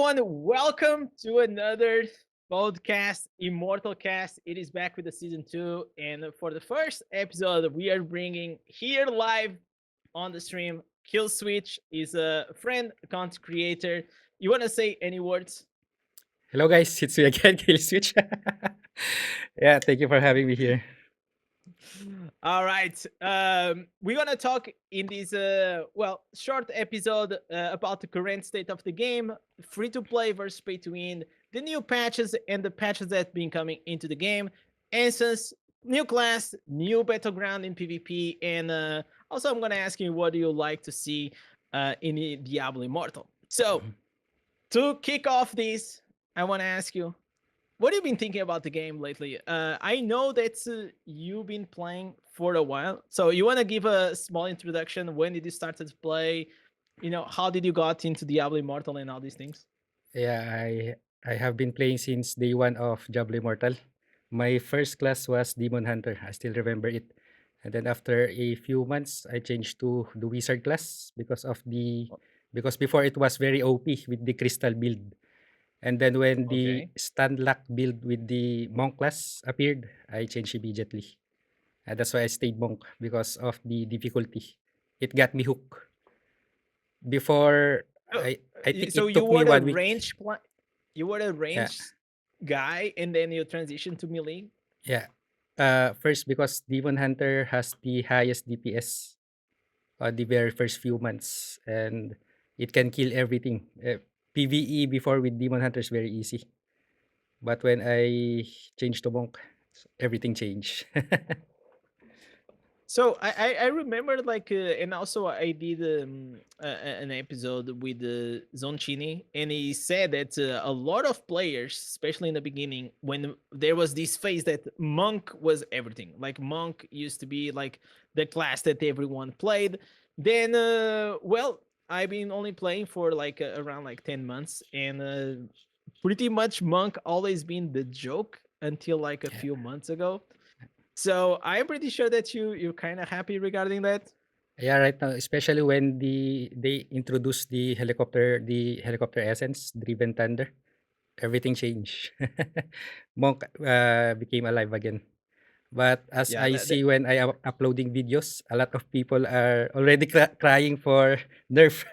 everyone. Welcome to another podcast, Immortal Cast. It is back with the season two, and for the first episode, we are bringing here live on the stream. KillSwitch is a friend, a content creator. You want to say any words? Hello guys, it's me again, KillSwitch. Yeah, thank you for having me here. All right. We're gonna talk in this short episode about the current state of the game, free to play versus pay to win, the new patches and the patches that been coming into the game, instance, new class, new battleground in PvP, and also I'm gonna ask you what do you like to see in the Diablo Immortal. So to kick off this, I want to ask you, what have you been thinking about the game lately? I know that you've been playing for a while, so you want to give a small introduction. When did you start to play? How did you got into Diablo Immortal and all these things? Yeah, I have been playing since day one of Diablo Immortal. My first class was Demon Hunter. I still remember it. And then after a few months, I changed to the Wizard class because before it was very OP with the Crystal build. And then when the Okay. stand lock build with the Monk class appeared, I changed immediately. And that's why I stayed Monk because of the difficulty. It got me hooked. Before So, I think so it you took me were a 1 week. range you were a Yeah, range guy, and then you transitioned to melee. yeah. First because Demon Hunter has the highest DPS on the very first few months, and it can kill everything. PvE before with Demon Hunter is very easy, but when I changed to Monk, everything changed. So I remember and also I did an episode with Zonchini, and he said that a lot of players, especially in the beginning, when there was this phase that Monk was everything. Like Monk used to be like the class that everyone played. Then I've been only playing for like around like 10 months, and pretty much Monk always been the joke until like a Yeah, few months ago. So I'm pretty sure that you're kind of happy regarding that. yeah. Right now, especially when they introduced the helicopter essence, Driven Thunder, everything changed. Monk became alive again. But as Yeah, I see when I am uploading videos, a lot of people are already crying for nerf.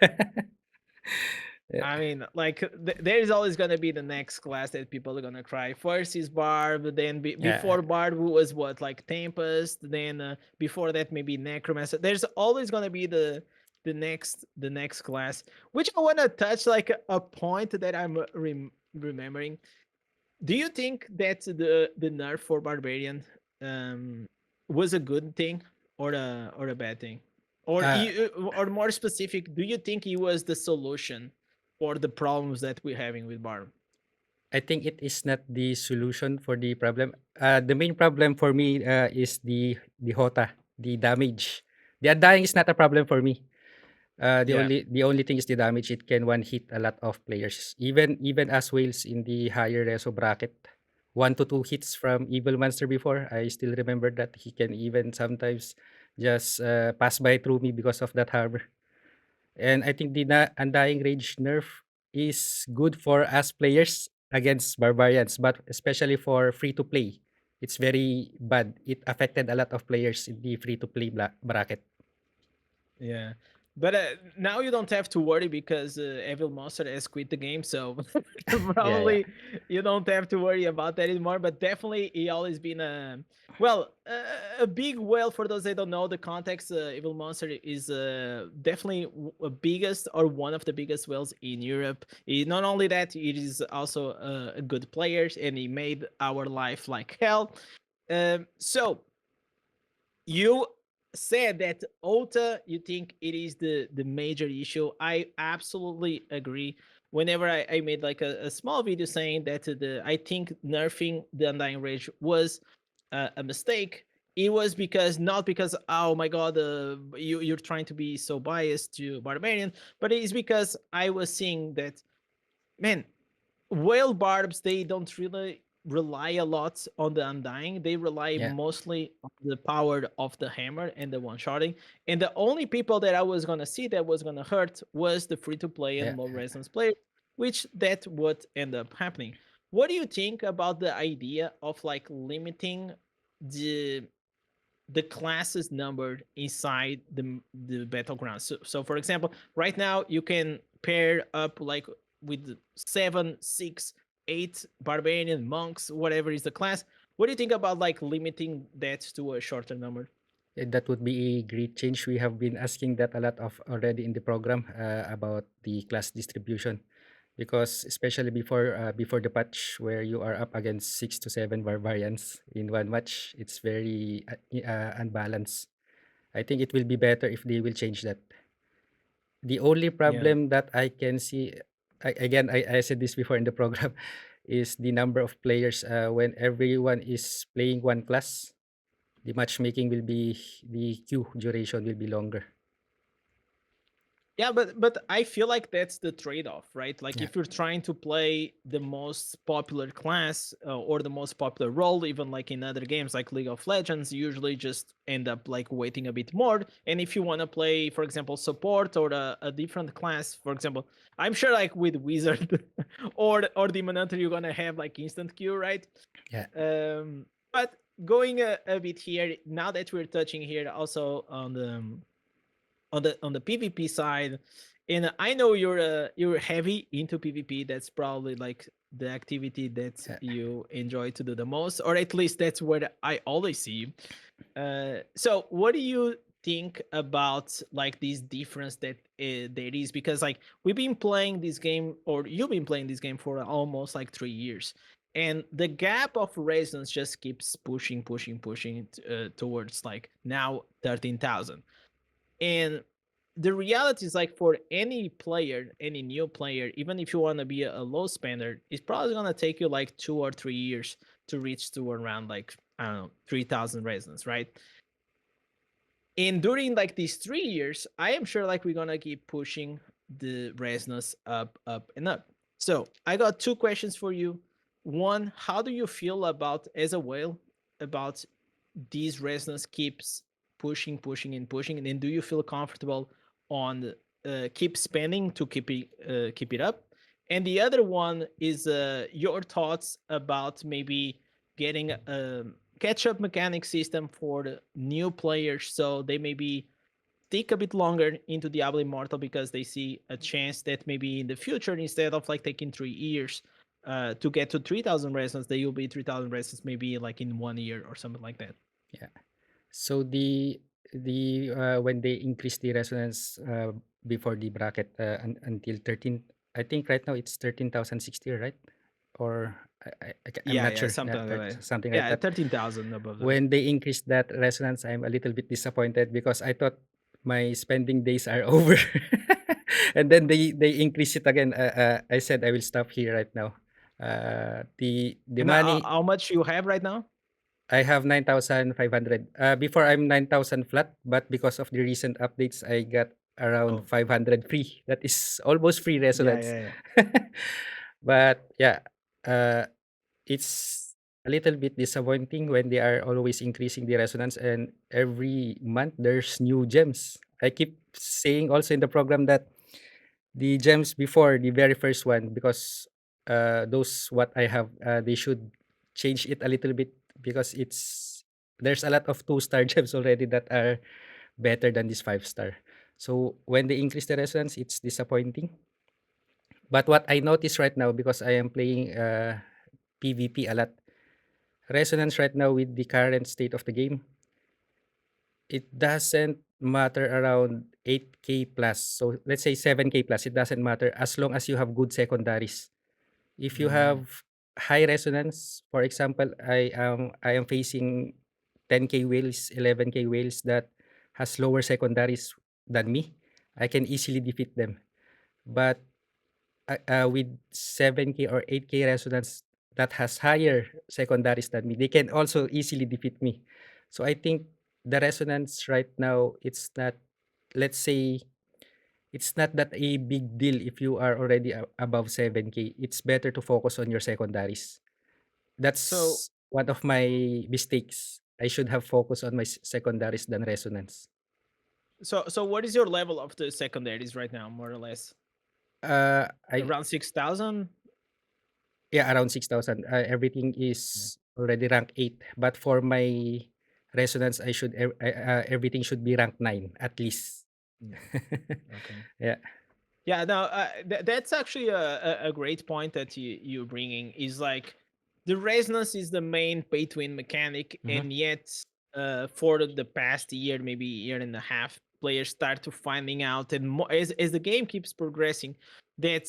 Yeah, I mean, like there is always gonna be the next class that people are gonna cry. First is Barb, then yeah, before Barb was what like Tempest, then before that maybe Necromancer. There's always gonna be the next class, which I wanna touch like a point that I'm remembering. Do you think that the nerf for Barbarian um was a good thing or a bad thing? uh, Or more specific, do you think it was the solution for the problems that we're having with Barb? I think it is not the solution for the problem. The main problem for me is the HOTA, the damage. The undying is not a problem for me. Yeah. The only thing is the damage. It can one hit a lot of players. Even as whales in the higher reso bracket. 1 to 2 hits from Evil Monster before. I still remember that he can even sometimes just pass by through me because of that harbor. And I think the Undying Rage nerf is good for us players against barbarians, but especially for free to play. It's very bad. It affected a lot of players in the free to play bracket. Yeah. But now you don't have to worry because Evil Monster has quit the game, so Yeah, yeah. probably you don't have to worry about that anymore. But definitely, he always been a big whale. For those that don't know the context, Evil Monster is definitely a biggest or one of the biggest whales in Europe. Not only that, it is also a good player, and he made our life like hell. So you said that Ota, you think it is the major issue. I absolutely agree. Whenever I made like a small video saying that I think nerfing the Undying Rage was a mistake, it was because not because oh my god you're trying to be so biased to Barbarian, but it is because I was seeing that, man, whale barbs, they don't really rely a lot on the undying. They rely Yeah. mostly on the power of the hammer and the one shotting. And the only people that I was gonna see that was gonna hurt was the free to play Yeah. and low resistance players. which that would end up happening. What do you think about the idea of like limiting the the classes numbered inside the battleground? So for example, right now you can pair up like with 7, 6, 8 barbarian monks, whatever is the class. What do you think about like limiting that to a shorter number? That would be a great change. We have been asking that a lot of already in the program about the class distribution, because especially before the patch where you are up against 6 to 7 barbarians in one match, it's very unbalanced. I think it will be better if they will change that. The only Yeah. problem that I can see, again, I said this before in the program, is the number of players. When everyone is playing one class, the matchmaking will be, the queue duration will be longer. Yeah, but I feel like that's the trade-off, right? Like Yeah. if you're trying to play the most popular class or the most popular role, even like in other games like League of Legends, you usually just end up like waiting a bit more. And if you want to play, for example, support or a different class, for example, I'm sure like with Wizard or Demon Hunter, you're gonna have like instant queue, right? Yeah. But going a bit here, now that we're touching here also on the PvP side, and I know you're heavy into PvP. That's probably like the activity that Yeah. you enjoy to do the most, or at least that's what I always see you. So what do you think about like this difference that there is? Because like we've been playing this game, or you've been playing this game for almost like 3 years, and the gap of resonance just keeps pushing towards like now 13,000. And the reality is like for any player, any new player, even if you want to be a low spender, it's probably going to take you like 2 or 3 years to reach to around like, I don't know, 3,000 resonance, right? And during like these 3 years, I am sure like we're going to keep pushing the resonance up and up. So I got two questions for you. One, how do you feel about, as a whale, about these resonance keeps pushing and pushing, and then do you feel comfortable on keep spending to keep it up? And the other one is your thoughts about maybe getting a catch up mechanic system for the new players, so they maybe take a bit longer into Diablo Immortal because they see a chance that maybe in the future, instead of like taking 3 years to get to 3,000 resonance, they will be 3,000 resonance maybe like in 1 year or something like that. Yeah. So the when they increase the resonance before the bracket until 13, I think right now it's 13,060, right? Or I'm Yeah, not yeah, sure. something like that. Something like Yeah, that. 13,000 above that. When they increase that resonance, I'm a little bit disappointed because I thought my spending days are over. And then they increase it again. I said I will stop here right now. The And money, how much you have right now? I have 9,500. Before I'm 9,000 flat, but because of the recent updates, I got around Oh, 500 free. That is almost free yeah, resonance. yeah, yeah. But yeah, uh, it's a little bit disappointing when they are always increasing the resonance, and every month there's new gems. I keep saying also in the program that the gems before the very first one, because those what I have, they should change it a little bit, because it's there's a lot of 2-star gems already that are better than this 5-star. So when they increase the resonance, it's disappointing. But what I notice right now, because I am playing PvP a lot, resonance right now with the current state of the game, it doesn't matter around 8K plus. So let's say 7K plus, it doesn't matter as long as you have good secondaries. If you Mm. have high resonance, for example, I am facing 10K whales, 11K whales that has lower secondaries than me. I can easily defeat them. But with 7K or 8K resonance that has higher secondaries than me, they can also easily defeat me. So I think the resonance right now, it's not, let's say, it's not that a big deal if you are already above 7K. It's better to focus on your secondaries. So That's one of my mistakes. I should have focused on my secondaries than resonance. so what is your level of the secondaries right now, more or less? I Around 6,000? Yeah, around 6,000. Everything Yeah. is already rank 8, but for my resonance, everything should be rank 9 at least. Yeah. Okay. Yeah. Yeah, no, that's actually a great point that you're bringing. Is like the resonance is the main pay to win mechanic, Mhm. and yet for the past year, maybe year and a half, players start to finding out, and more, as the game keeps progressing, that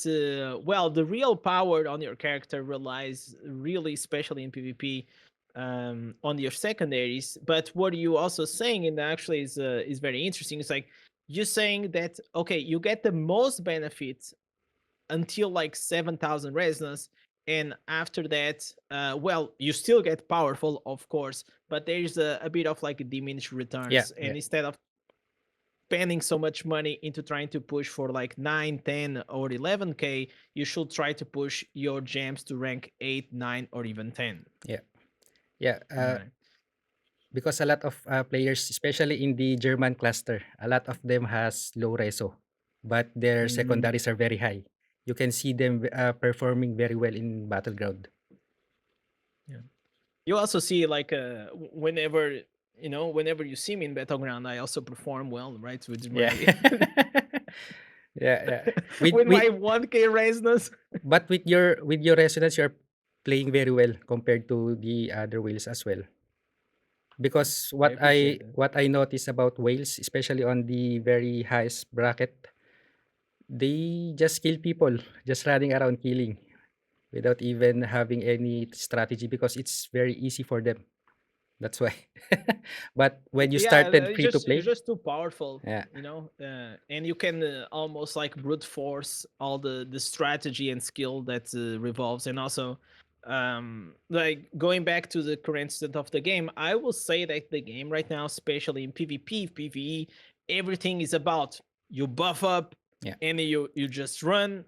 well, the real power on your character relies really, especially in PvP, on your secondaries. But what you also saying, and actually is very interesting. It's like you're saying that okay, you get the most benefits until like 7,000 resonance, and after that, well, you still get powerful, of course, but there's a bit of like diminished Yeah, returns, yeah. and instead of spending so much money into trying to push for like 9, 10, or 11k, you should try to push your gems to rank 8, 9, or even 10. Yeah. Yeah, Right. because a lot of players, especially in the German cluster, a lot of them has low reso, but their Mm, secondaries are very high. You can see them performing very well in Battleground. yeah. You also see like whenever whenever you see me in battleground, I also perform well, right, with Yeah. my Yeah, yeah. With with with my 1k resonance. But with your resonance, you're playing very well compared to the other whales as well. Because I appreciate that. what I notice about whales, especially on the very highest bracket, they just kill people, just running around killing without even having any strategy because it's very easy for them. That's why. But when you Yeah, started free to you're play, just too powerful, yeah, and you can almost like brute force all the strategy and skill that revolves. And also like going back to the current state of the game, I will say that the game right now, especially in PvP, PvE, everything is about you buff up, yeah, and you just run,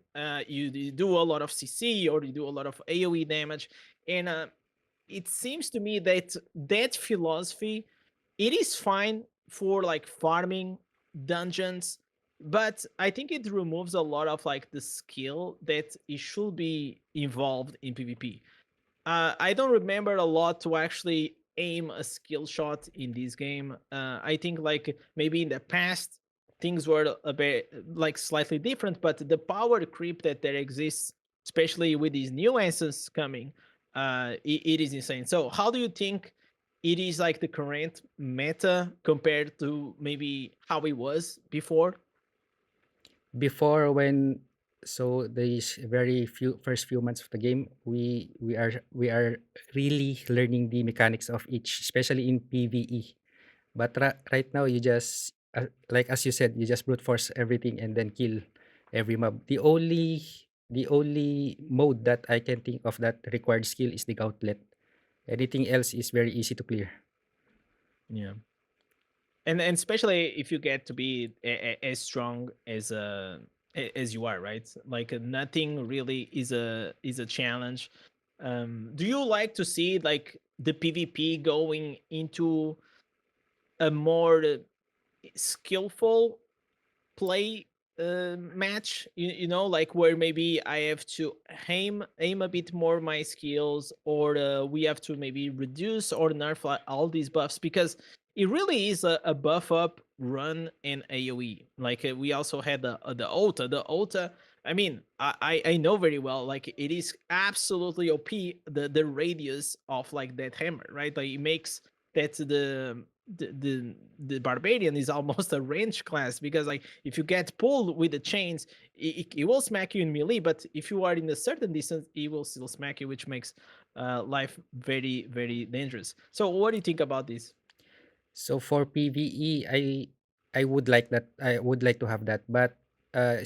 you do a lot of CC, or you do a lot of AoE damage. And it seems to me that that philosophy, it is fine for like farming dungeons, but I think it removes a lot of like the skill that it should be involved in PvP. I don't remember a lot to actually aim a skill shot in this game. I think like maybe in the past things were a bit like slightly different, but the power creep that there exists, especially with these new instances coming, it is insane. So how do you think it is like the current meta compared to maybe how it was before? before when so these very few first few months of the game, we are really learning the mechanics of each, especially in PvE. But right now, you just like as you said, you just brute force everything and then kill every mob. The only mode that I can think of that required skill is the gauntlet. Anything else is very easy to clear. Yeah. And especially if you get to be as strong as as you are, right? Like nothing really is a challenge. Do you like to see like the PvP going into a more skillful play match, like where maybe I have to aim a bit more my skills, or we have to maybe reduce or nerf all these buffs, because it really is a buff up run in AoE. Like we also had the ota. I mean, I know very well, like it is absolutely OP, the radius of like that hammer, right? Like it makes that the barbarian is almost a range class, because like if you get pulled with the chains, it will smack you in melee, but if you are in a certain distance, it will still smack you, which makes life very, very dangerous. So what do you think about this? So for PvE, I would like that. I would like to have that. But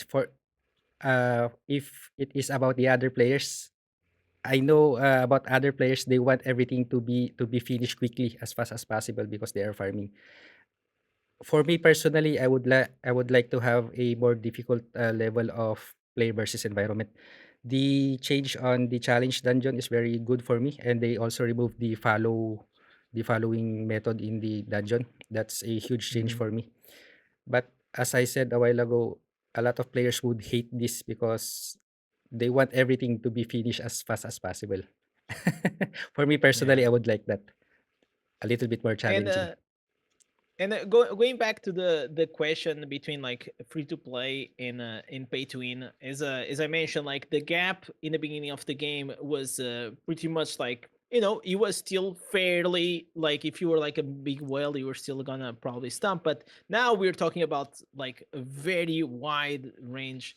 for if it is about the other players, I know about other players. They want everything to be finished quickly as fast as possible because they are farming. For me personally, I would like to have a more difficult level of play versus environment. The change on the challenge dungeon is very good for me, and they also remove the following method in the dungeon. That's a huge change Hmm. for me. But as I said a while ago, a lot of players would hate this because they want everything to be finished as fast as possible. For me personally, Yeah. I would like that a little bit more And challenging. going back to the question between like free to play and pay to win, as I mentioned, like the gap in the beginning of the game was pretty much like, it was still fairly like, if you were like a big whale, you were still gonna probably stump. But now we're talking about like a very wide range.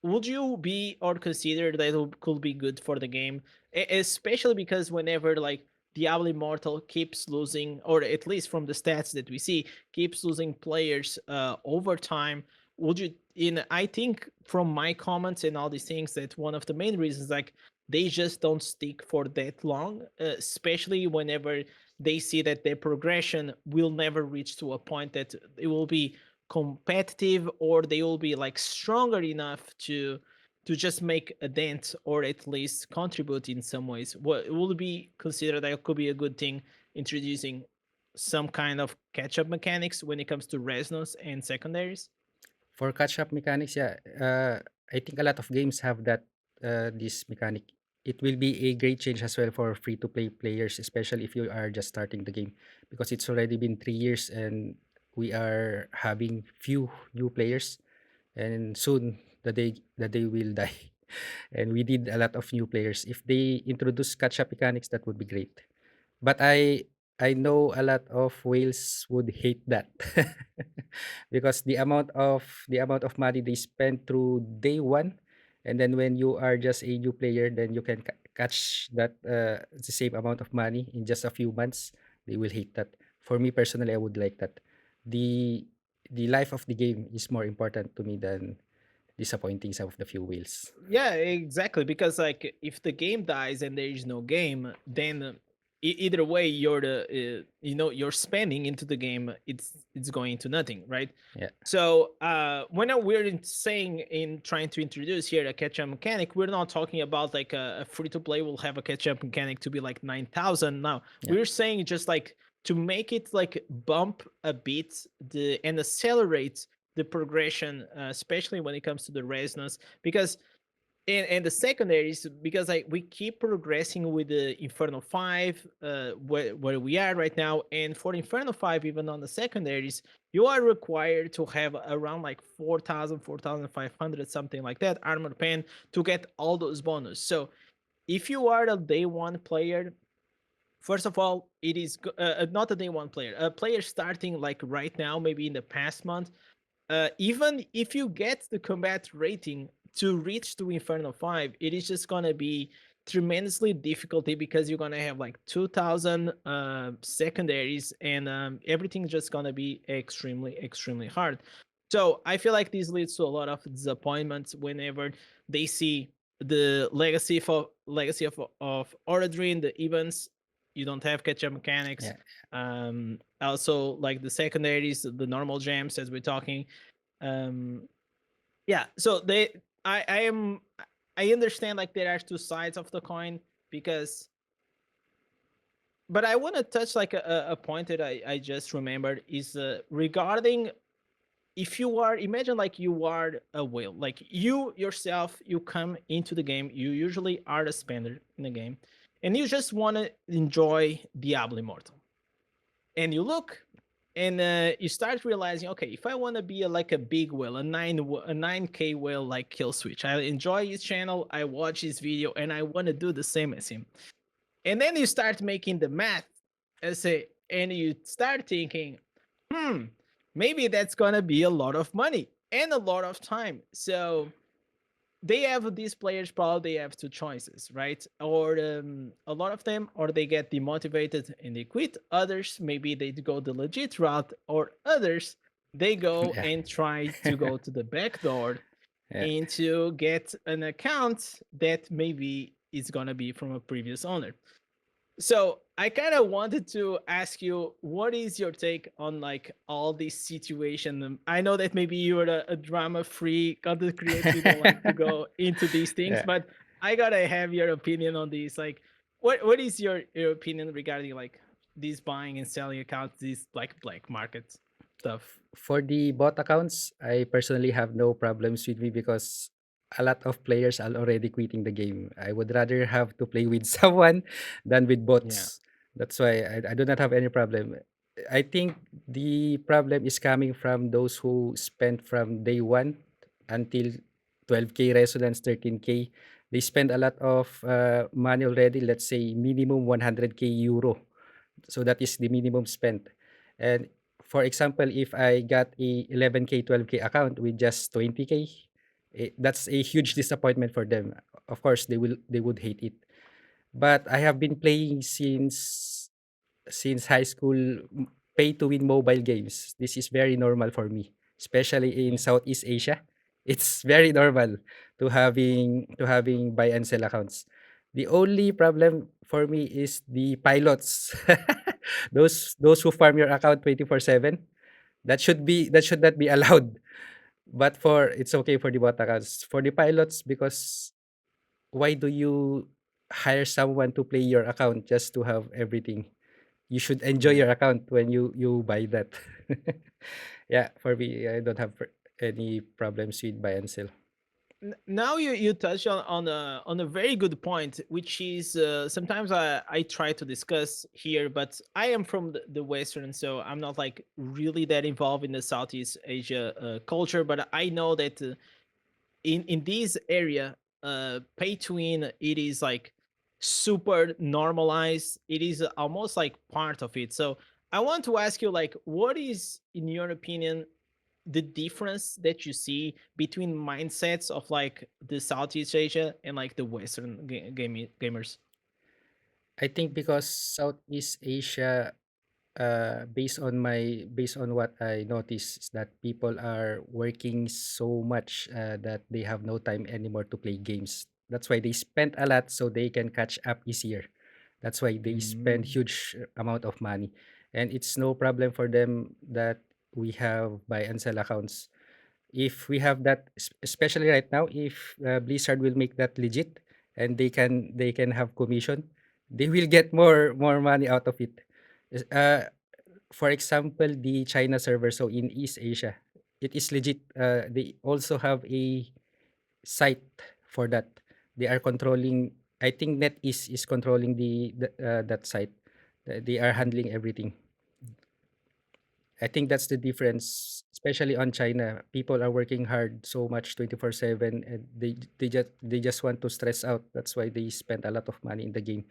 Would you be or consider that it could be good for the game? Especially because whenever like Diablo Immortal keeps losing, or at least from the stats that we see, keeps losing players over time. Would you? In I think from my comments and all these things, that one of the main reasons, like, they just don't stick for that long, especially whenever they see that their progression will never reach to a point that it will be competitive, or they will be like stronger enough to just make a dent, or at least contribute in some ways. What will be considered that could be a good thing, introducing some kind of catch-up mechanics when it comes to resonance and secondaries? For catch-up mechanics, yeah, I think a lot of games have that this mechanic. It will be a great change as well for free-to-play players, especially if you are just starting the game, because it's already been 3 years and we are having few new players, and soon the day will die, and we need a lot of new players. If they introduce catch-up mechanics, that would be great. But I know a lot of whales would hate that because the amount of money they spend through day one, and then when you are just a new player, then you can catch that the same amount of money in just a few months. They will hate that. For me personally, I would like that. The the life of the game is more important to me than disappointing some of the few whales. Yeah, exactly. Because like, if the game dies and there is no game, then either way, you're you're spending into the game. It's going to nothing, right? Yeah, So when we're saying, in trying to introduce here a catch-up mechanic, we're not talking about like a free-to-play will have a catch-up mechanic to be like 9,000. Now yeah, we're saying just like to make it like bump a bit and accelerate the progression, especially when it comes to the resonance. Because and the secondaries, because like we keep progressing with the Inferno 5, where we are right now. And for Inferno 5, even on the secondaries, you are required to have around like 4,000, 4,500, something like that, armor pen, to get all those bonus. So if you are a day one player, first of all, it is not a day one player, a player starting like right now, maybe in the past month, even if you get the combat rating to reach to Inferno 5, it is just gonna be tremendously difficult, because you're gonna have like 2,000 secondaries, and everything's just gonna be extremely, extremely hard. So I feel like this leads to a lot of disappointments whenever they see the legacy of Oradrin, the events. You don't have catch-up mechanics. yeah. Also, like the secondaries, the normal gems, as we're talking. um yeah, so I understand like there are two sides of the coin, because, but I want to touch like a point that I just remembered, is regarding, if you are, imagine like you are a whale, like you yourself, you come into the game, you usually are a spender in the game, and you just want to enjoy Diablo Immortal, and you look, and you start realizing, okay, if I want to be like a big whale, a 9K whale like KillSwitch, I enjoy his channel, I watch his video, and I want to do the same as him. And then you start making the math, and you start thinking, hmm, maybe that's gonna be a lot of money and a lot of time. So they have, these players probably have two choices, right? Or a lot of them, or they get demotivated and they quit. Others, maybe they go the legit route, or others, they go Yeah. and try to go to the back door Yeah. and to get an account that maybe is gonna be from a previous owner. So I kind of wanted to ask you, what is your take on like all this situation? I know that maybe you're a drama-free content creator, you don't like to go into these things, Yeah. but I gotta have your opinion on these. Like, what is your opinion regarding like these buying and selling accounts, these like black markets? stuff. For the bot accounts, I personally have no problems with me because a lot of players are already quitting the game. I would rather have to play with someone than with Yeah. bots. That's why I do not have any problem. I think the problem is coming from those who spent from day one until 12K resonance, 13K. They spend a lot of money already, let's say minimum 100K euro. So that is the minimum spent. And for example, if I got a 11K, 12K account with just 20K, that's a huge disappointment for them. Of course, they would hate it. But I have been playing since high school pay to win mobile games. This is very normal for me, especially in Yeah. Southeast Asia. It's very normal to having buy and sell accounts. The only problem for me is the pilots. Those who farm your account 24/7. That should not be allowed. But for it's okay for the bot accounts. For the pilots, because why do you hire someone to play your account just to have everything? You should enjoy Yeah. your account when you buy that. Yeah, for me, I don't have any problems with buy and sell. Now you touch on a very good point, which is sometimes I try to discuss here, but I am from the Western, so I'm not like really that involved in the Southeast Asia culture. But I know that in this area, pay to win, it is like super normalized. It is almost like part of it. So I want to ask you, like, what is, in your opinion, the difference that you see between mindsets of like the Southeast Asia and like the Western gamers? I think because Southeast Asia, based on what I noticed, is that people are working so much that they have no time anymore to play games. That's why they spend a lot so they can catch up easier. That's why they spend Mm, huge amount of money, and it's no problem for them that we have buy and sell accounts. If we have that, especially right now, if Blizzard will make that legit and they can have commission, they will get more money out of it. Is- Uh, for example, the China server, so in East Asia, it is legit. They also have a site for that. They are controlling. I think NetEase is controlling that site. They are handling everything. I think that's the difference, especially on China. People are working hard so much 24/7, and they just want to stress out. That's why they spend a lot of money in the game.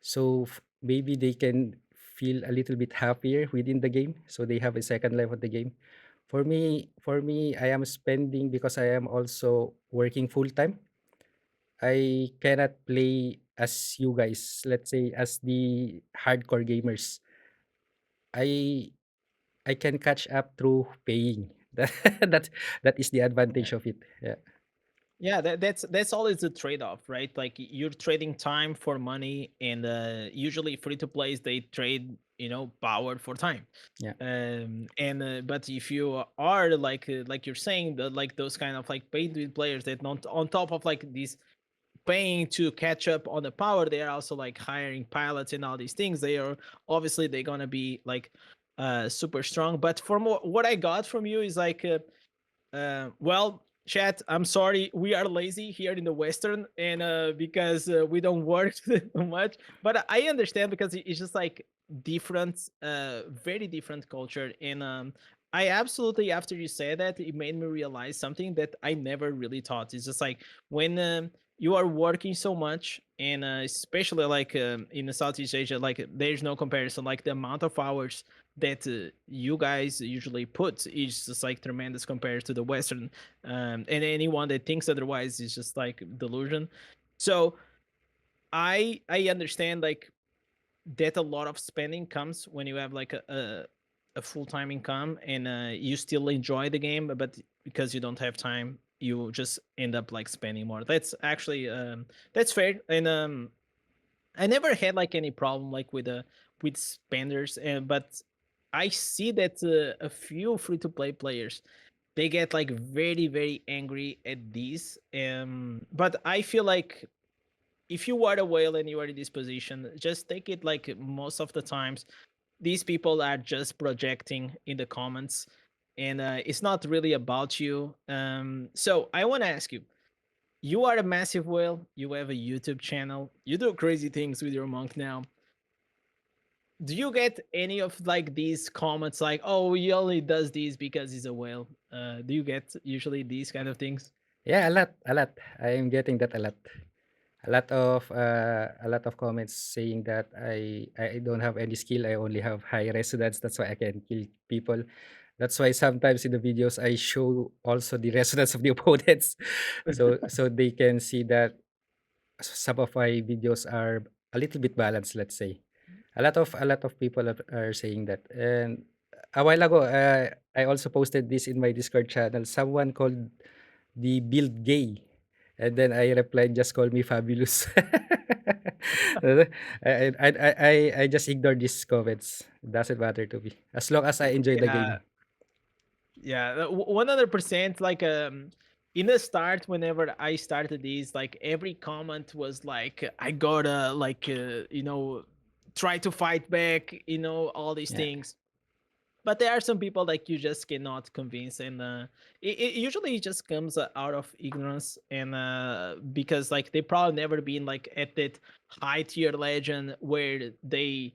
So maybe they can feel a little bit happier within the game, so they have a second life of the game. For me, I am spending because I am also working full time. I cannot play as you guys, let's say as the hardcore gamers. I I can catch up through paying. That that is the advantage yeah. of it. Yeah, Yeah, that's always the trade-off, right? Like you're trading time for money, and usually free to plays they trade, power for time. yeah, And but if you are like you're saying, like those kind of like paid with players that not on top of like these paying to catch up on the power, they are also like hiring pilots and all these things. They are obviously they're gonna be like super strong. But from what I got from you is like well, chat, I'm sorry, we are lazy here in the Western, and because we don't work much. But I understand because it's just like different, very different culture. And I absolutely, after you said that, it made me realize something that I never really thought. It's just like when you are working so much, and especially like in the Southeast Asia, like there's no comparison. Like the amount of hours that you guys usually put is just like tremendous compared to the Western, and anyone that thinks otherwise is just like delusion. So I understand like that a lot of spending comes when you have like a full-time income, and you still enjoy the game, but because you don't have time, you just end up like spending more. That's actually that's fair. And I never had like any problem like with spenders, and but I see that a few free to play players, they get like very angry at these. But I feel like if you are a whale and you are in this position, just take it like most of the times. these people are just projecting in the comments, and it's not really about you. So I want to ask you: you are a massive whale. You have a YouTube channel. You do crazy things with your monk now. Do you get any of like these comments like, "Oh, he only does this because he's a whale"? Do you get usually these kind of things? Yeah, a lot, a lot. I am getting that a lot. A lot of comments saying that I don't have any skill. I only have high resonance. That's why I can kill people. That's why sometimes in the videos I show also the resonance of the opponents, so they can see that some of my videos are a little bit balanced. Let's say a lot of people are saying that. And a while ago, I also posted this in my Discord channel. Someone called the build gay. And then I replied, just call me fabulous. I just ignore these comments. It doesn't matter to me. As long as I enjoy the Yeah, game. yeah, 100%. Like in the start, whenever I started these, like every comment was like, I gotta like try to fight back, all these Yeah. things. But there are some people like you just cannot convince, and it usually just comes out of ignorance, and because like they probably never been like at that high tier legend where they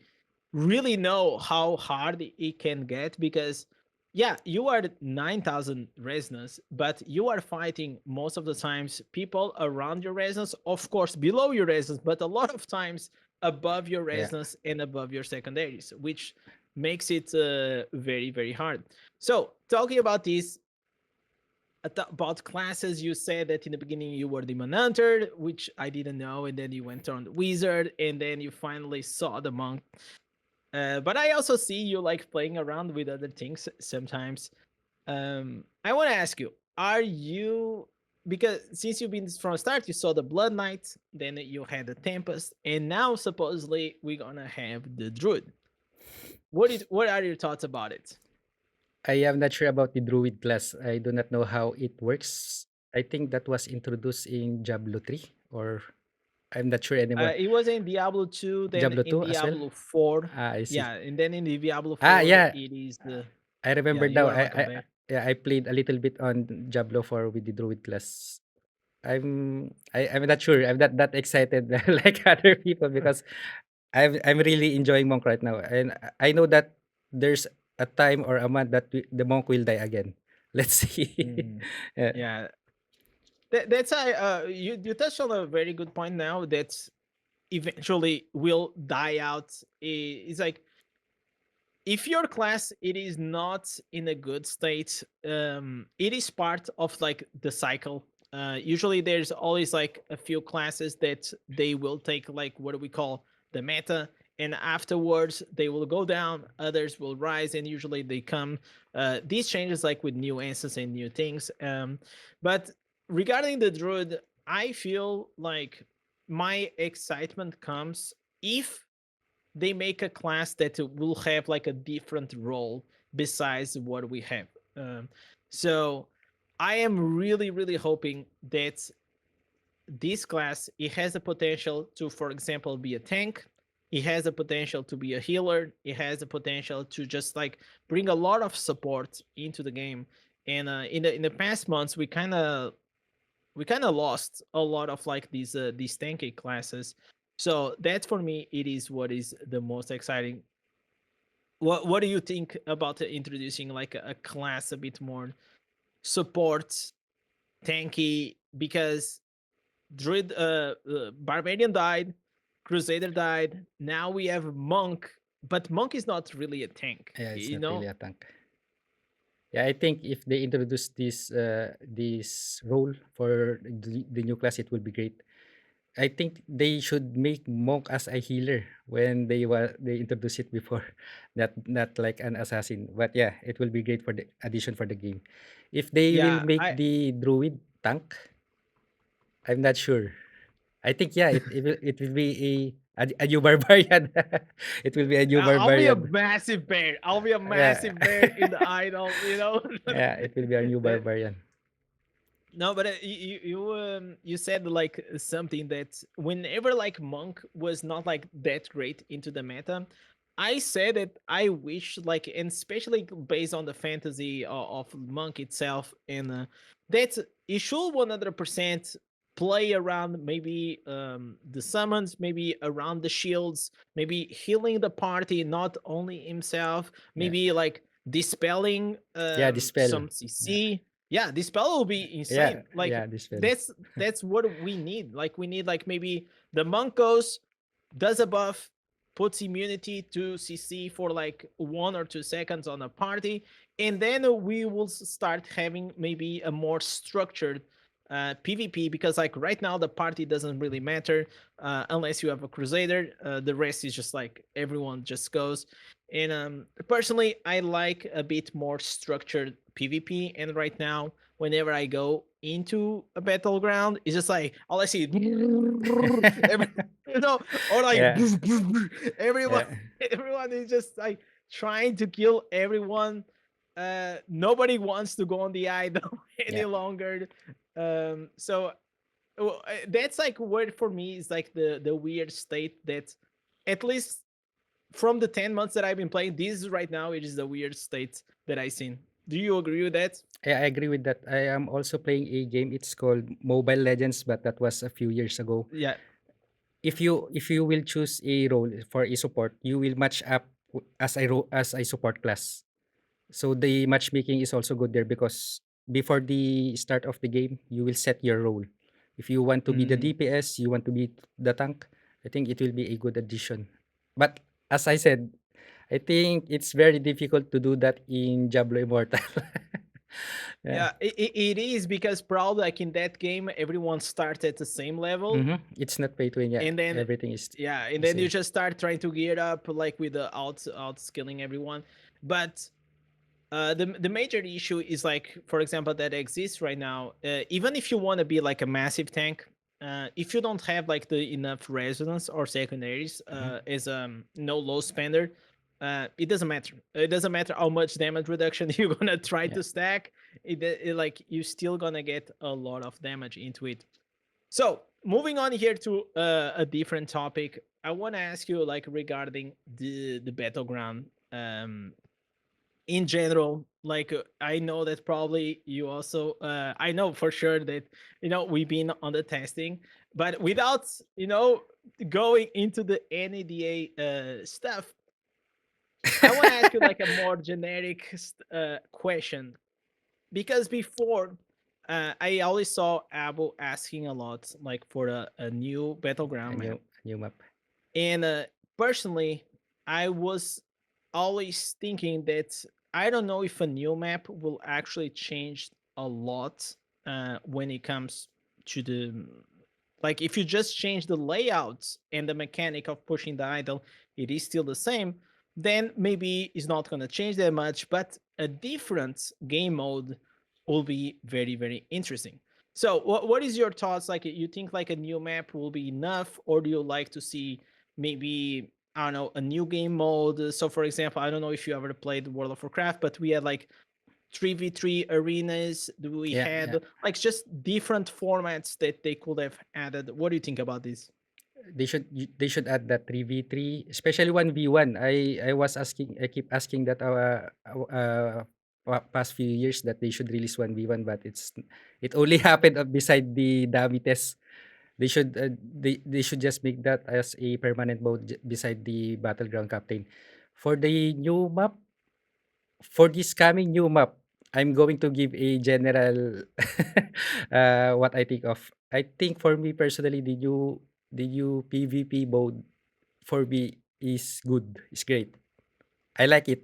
really know how hard it can get. Because yeah, you are 9,000 resonance, but you are fighting most of the times people around your resonance, of course below your resonance, but a lot of times above your Yeah. resonance and above your secondaries, which makes it very very hard. So talking about this, about classes, you said that in the beginning you were demon hunter, which I didn't know, and then you went on the wizard, and then you finally saw the monk. But I also see you like playing around with other things sometimes. I want to ask you: are you, because since you've been from the start, you saw the Blood Knight, then you had the Tempest, and now supposedly we're gonna have the Druid. What are your thoughts about it? I am not sure about the Druid class. I do not know how it works. I think that was introduced in Diablo 3, or I'm not sure anymore. It was in Diablo 2, then Diablo in 2 as well? Diablo 4. Ah, I see. Yeah, and then in the Diablo Ah, 4, yeah. it is the. I Yeah, remember you now. are like a bear. Yeah, I played a little bit on Diablo 4 with the Druid class. I'm not sure. I'm not that excited like other people because I'm really enjoying monk right now, and I know that there's a time or a month that the monk will die again. Let's see. Mhm. Yeah, Yeah, that's you touched on a very good point now that eventually will die out. It's like if your class it is not in a good state, it is part of like the cycle. Usually there's always like a few classes that they will take like what do we call the meta, and afterwards they will go down, others will rise, and usually they come these changes like with new answers and new things. But regarding the druid, I feel like my excitement comes if they make a class that will have like a different role besides what we have. Um, so I am really, really hoping that this class it has the potential to, for example, be a tank. It has the potential to be a healer. It has the potential to just like bring a lot of support into the game. And in the past months, we kind of lost a lot of like these tanky classes. So that for me, it is what is the most exciting. What do you think about introducing like a class a bit more support tanky? Because druid barbarian died, crusader died, now we have monk, but monk is not really a tank, yeah, it's you not really know. a tank. Yeah, I think if they introduce this role for the new class, it will be great. I think they should make monk as a healer when they introduce it before, not like an assassin. But yeah, it will be great for the addition for the game. If they will Yeah, make I the druid tank, I'm not sure. I think yeah, it will be a new barbarian. It will be a new I'll be a barbarian. massive bear. I'll be a Yeah, massive bear in the idol. yeah, it will be a new That barbarian. No, but you said like something that whenever like monk was not like that great into the meta, I said that I wish, like, and especially based on the fantasy of Monk itself, and that it should 100% play around maybe the summons, maybe around the shields, maybe healing the party, not only himself, Yeah. maybe like dispelling Yeah, dispel. some Yeah. CC. Yeah, dispel will be Yeah, insane. Like yeah, dispel. that's what we need. Like we need like maybe the monk goes, does a buff, puts immunity to CC for like 1 or 2 seconds on a party, and then we will start having maybe a more structured PvP, because like right now the party doesn't really matter unless you have a crusader. The rest is just like everyone just goes. And personally, I like a bit more structured PvP. And right now, whenever I go into a battleground, it's just like all I see, every, or like Yeah, everyone, yeah, everyone is just like trying to kill everyone. Nobody wants to go on the idol any yeah, longer. So well, that's like what for me is like the weird state that, at least from the 10 months that I've been playing, this right now it is the weird state that I seen. Do you agree with that? yeah. I agree with that. I am also playing a game. It's called Mobile Legends, but that was a few years ago. Yeah. If you will choose a role for a support, you will match up as a support class. So the matchmaking is also good there because before the start of the game, you will set your role. If you want to be the Mm. DPS, you want to be the tank, I think it will be a good addition. But as I said, I think it's very difficult to do that in Diablo Immortal. Yeah. Yeah, it is, because probably like in that game, everyone starts at the same level, It's not pay to win. Yeah, and then everything is yeah, and the then you same. just start trying to gear up like with the out skilling everyone. But the major issue is like, for example, that exists right now. Even if you want to be like a massive tank, if you don't have like the enough resonance or secondaries Mhm. as no low spender, it doesn't matter. It doesn't matter how much damage reduction you're gonna try Yeah. to stack. Like you're still gonna get a lot of damage into it. So moving on here to a different topic, I want to ask you like regarding the battleground. In general, like I know that probably you also I know for sure that we've been on the testing, but without going into the NADA stuff, I want to ask you like a more generic question, because before I always saw Abu asking a lot like for a new A battleground map. new map. And personally, I was always thinking that I don't know if a new map will actually change a lot when it comes to the, like, if you just change the layouts and the mechanic of pushing the idol, it is still the same. Then maybe it's not going to change that much, but a different game mode will be very, very interesting. So, what is your thoughts? Like, you think like a new map will be enough, or do you like to see maybe, I don't know, a new game mode? So for example, I don't know if you ever played World of Warcraft, but we had like 3v3 arenas. We Yeah, yeah. had like just different formats that they could have added. What do you think about this? They should add that 3v3, especially 1v1. I keep asking that past few years that they should release 1v1, but it only happened beside the dummy test. They should just make that as a permanent mode beside the battleground captain. For the new map, for this coming new map, I'm going to give a general what I think of. I think for me personally, the new PvP mode for me is good. It's great. I like it.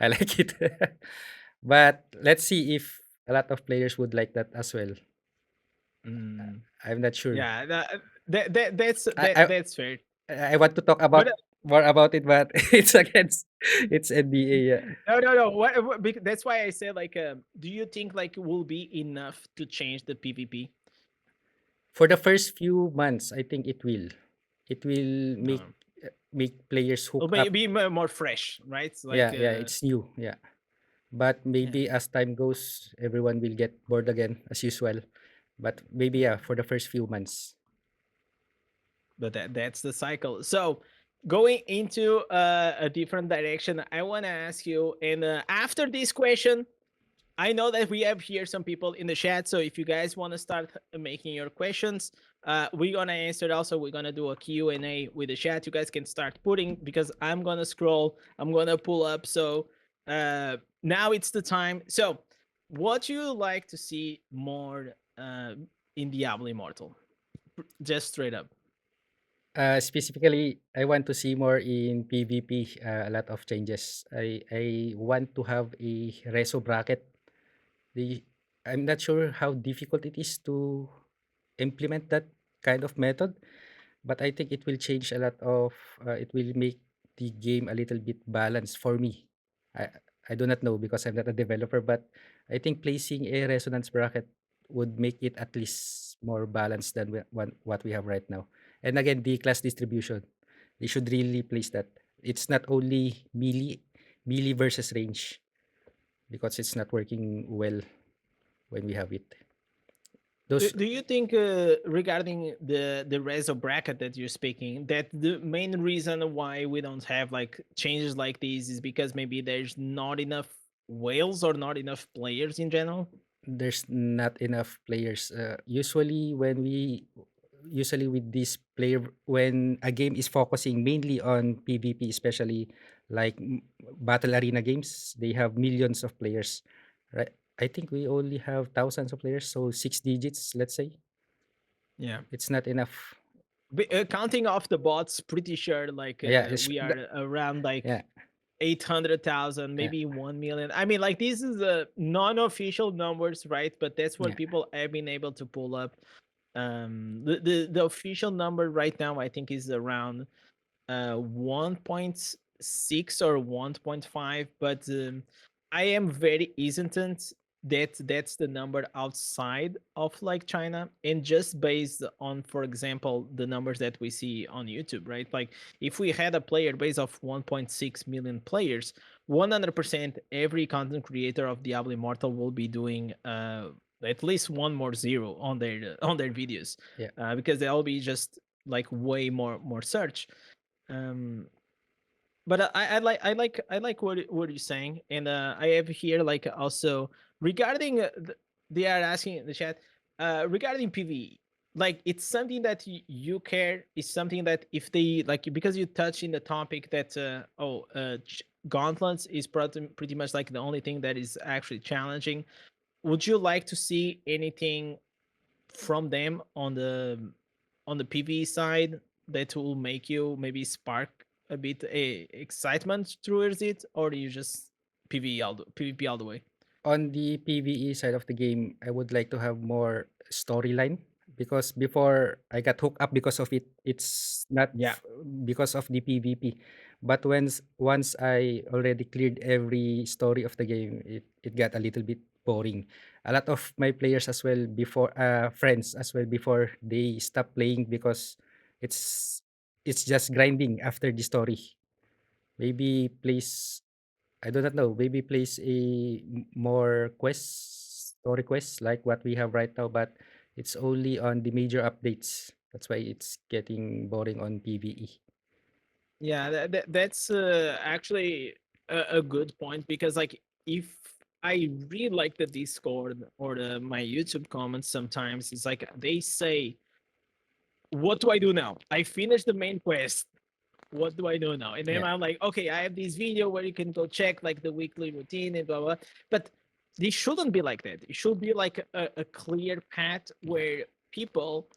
I like it. But let's see if a lot of players would like that as well. Mm, I'm not sure. yeah, that's I I, that's fair. I want to talk But about more about it, but it's NDA. Yeah. no. That's why I said like, do you think like will be enough to change the PvP? For the first few months, I think it will. It will make No, players will hook up. be more fresh, right? Like, Yeah, yeah, it's new. Yeah. But yeah. maybe as time goes, everyone will get bored again as usual. But maybe yeah, for the first few months. But that's the cycle. So going into a different direction, I want to ask you, and after this question, I know that we have here some people in the chat, so if you guys want to start making your questions, we're gonna answer. Also, we're gonna do a Q&A with the chat. You guys can start putting, because I'm gonna scroll, I'm gonna pull up. So now it's the time. So, what you like to see more in Diablo Immortal? Just straight up. Specifically, I want to see more in PvP, a lot of changes. I want to have a reso bracket. The I'm not sure how difficult it is to implement that kind of method, but I think it will change a lot of. It will make the game a little bit balanced for me. I I do not know because I'm not a developer, but I think placing a resonance bracket would make it at least more balanced than what we have right now. And again, the class distribution, they should really place that. It's not only melee versus range because it's not working well when we have it. Do, Those do you think regarding the reso bracket that you're speaking, that the main reason why we don't have like changes like these is because maybe there's not enough whales or not enough players in general? there's not enough players. Usually with this player, when a game is focusing mainly on PvP, especially like battle arena games, they have millions of players, right? I think we only have thousands of players, so six digits, let's say, Yeah. it's not enough. Counting off the bots, pretty sure like Yeah, we are around yeah, like 800,000, yeah, maybe 1 million. I mean, like this is non-official numbers, right? But that's what yeah. people have been able to pull up. The official number right now, I think, is around 1.6 or 1.5, but I am very hesitant that that's the number outside of like China, and just based on, for example, the numbers that we see on YouTube, right? Like if we had a player base of 1.6 million players, 100% every content creator of Diablo Immortal will be doing at least one more zero on their videos, Yeah. because they'll be just like way more search. um but I like what you're saying, and I have here like also regarding they are asking in the chat regarding PvE, like it's something that you care, is something that if they like, because you touch in the topic that gauntlets is pretty much like the only thing that is actually challenging. Would you like to see anything from them on the PvE side that will make you maybe spark a bit a excitement towards it, or do you just PvP all the way? On the PvE side of the game, I would like to have more storyline because before I got hooked up because of it. It's not Yeah. because of the PvP. But once I already cleared every story of the game, it got a little bit boring. A lot of my players as well before friends as well before they stop playing because it's it's just grinding after the story. Maybe please I do not know. Maybe place a more quests, story quests like what we have right now, but it's only on the major updates. That's why it's getting boring on PvE. Yeah, that's actually a good point, because like if I read like the Discord or my YouTube comments, sometimes it's like they say, "What do I do now? I finished the main quest. What do I do now?" And then Yeah. I'm like, okay, I have this video where you can go check like the weekly routine and blah blah. But this shouldn't be like that. It should be like a clear path where people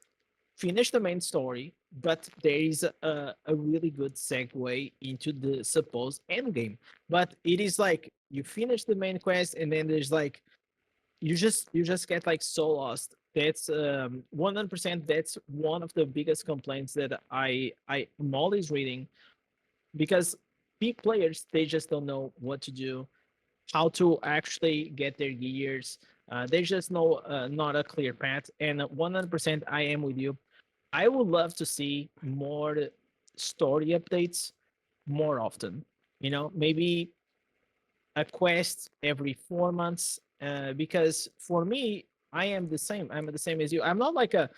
finish the main story, but there is a really good segue into the supposed end game. But it is like you finish the main quest, and then there's like you just get like so lost. That's 100%. That's one of the biggest complaints that I'm always reading, because peak players, they just don't know what to do, how to actually get their gears. There's just not a clear path. And 100%, I am with you. I would love to see more story updates more often. You know, maybe a quest every 4 months. Because for me, I am the same. I'm the same as you. I'm not like a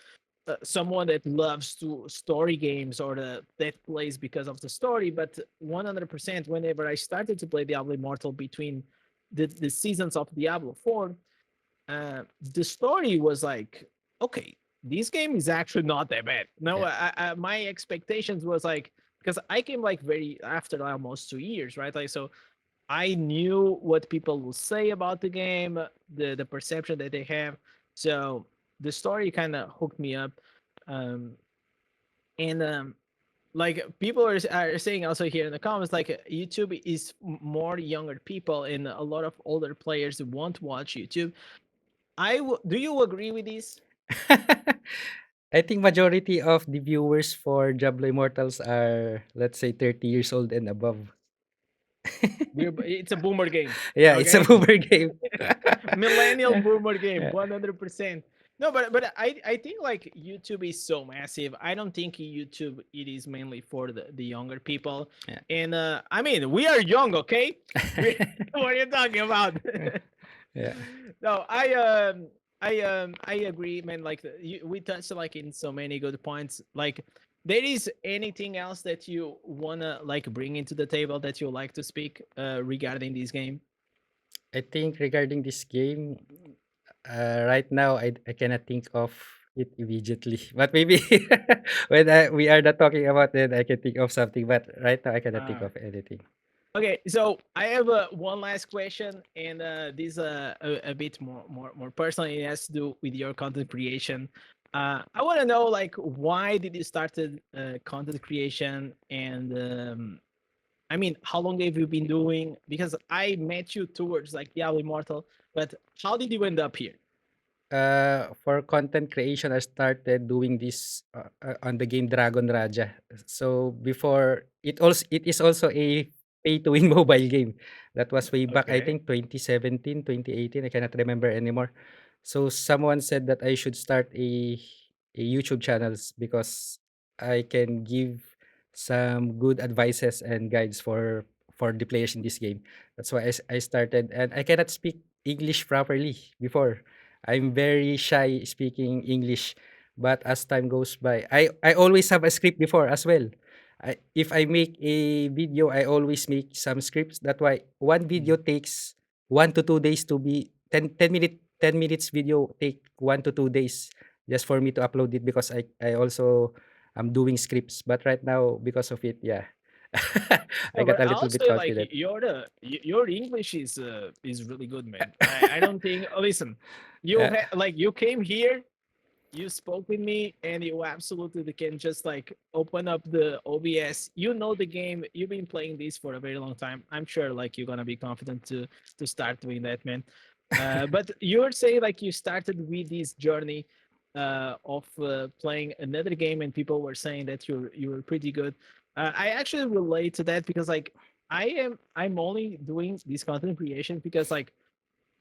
someone that loves to story games or that plays because of the story, but 100% whenever I started to play Diablo Immortal between the seasons of Diablo 4, the story was like, okay, this game is actually not that bad. No, Yeah. my expectations was like, because I came like very after almost 2 years, right? Like, so I knew what people will say about the game, the perception that they have. So the story kind of hooked me up, um, and like people are saying also here in the comments, like YouTube is more younger people, and a lot of older players won't watch YouTube. Do you agree with this? I think majority of the viewers for Diablo Immortals are, let's say, 30 years old and above. It's a boomer game, Yeah, it's a okay? boomer game. Millennial boomer game, Yeah. 100%. No, but I think like YouTube is so massive. I don't think YouTube it is mainly for the younger people. Yeah. And I mean, we are young, okay? We, what are you talking about? Yeah. No, I agree, man. Like we touched like in so many good points. Like there is anything else that you wanna like bring into the table that you like to speak regarding this game? I think regarding this game, right now I cannot think of it immediately. But maybe when we are not talking about it, I can think of something. But right now I cannot think Uh, of anything. Okay, so I have one last question, and this a bit more personal. It has to do with your content creation. I want to know like why did you started content creation, and I mean how long have you been doing? Because I met you towards like Diablo Immortal, but how did you end up here? For content creation, I started doing this on the game Dragon Raja. So before it is also a pay to win mobile game. That was way back, I Okay. think 2017, 2018. I cannot remember anymore. So someone said that I should start a YouTube channels because I can give some good advices and guides for the players in this game. That's why I started, and I cannot speak English properly before. I'm very shy speaking English, but as time goes by, I always have a script before as well. If I make a video, I always make some scripts. That's why one video Mhm. takes 1 to 2 days to be 10 minutes video take 1 to 2 days just for me to upload it because I also am doing scripts. But right now, because of it, yeah, I No, got but a I'll little bit say like confident. your English is really good, man. I don't think. Listen, Uh, like you came here, you spoke with me, and you absolutely can just like open up the OBS. You know the game. You've been playing this for a very long time. I'm sure like you're gonna be confident to start doing that, man. But you're saying like you started with this journey of playing another game, and people were saying that you were pretty good. I actually relate to that because like I'm only doing this content creation because like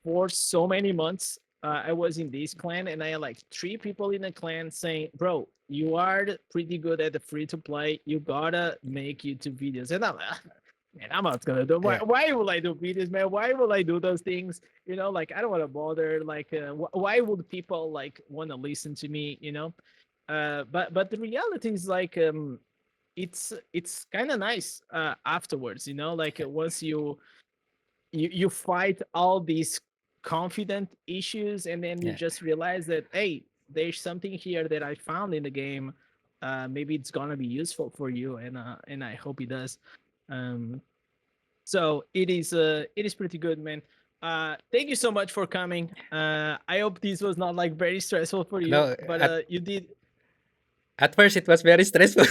for so many months I was in this clan and I had like three people in the clan saying, "Bro, you are pretty good at the free to play. You gotta make YouTube videos." And I'm like, man, I'm not gonna do. yeah, Why will I do videos, man? Why will I do those things? Like I don't want to bother. Like, why would people like want to listen to me? But the reality is like it's kind of nice afterwards. Like once you fight all these confident issues and then you yeah. just realize that hey, there's something here that I found in the game. Maybe it's gonna be useful for you, and I hope it does. um so it is pretty good, man. Thank you so much for coming. I hope this was not like very stressful for you, No, but you did. at first it was very stressful.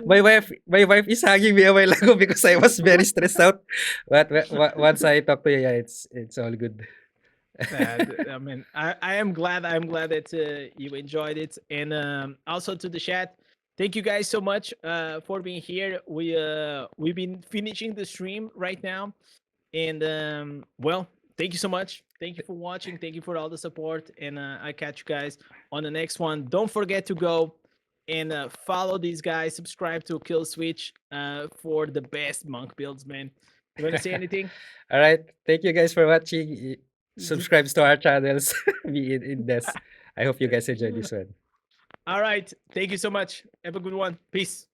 My wife is hugging me a while ago because I was very stressed out. But once I talk to you, yeah, it's all good. I mean, I am glad. I'm glad that you enjoyed it, and also to the chat. Thank you guys so much for being here. We've been finishing the stream right now, and well, thank you so much. Thank you for watching. Thank you for all the support, and I catch you guys on the next one. Don't forget to go and follow these guys. Subscribe to KillSwitch for the best monk builds, man. You want to say anything? All right. Thank you guys for watching. Subscribe to our channels. Be in this. I hope you guys enjoyed this one. All right. Thank you so much. Have a good one. Peace.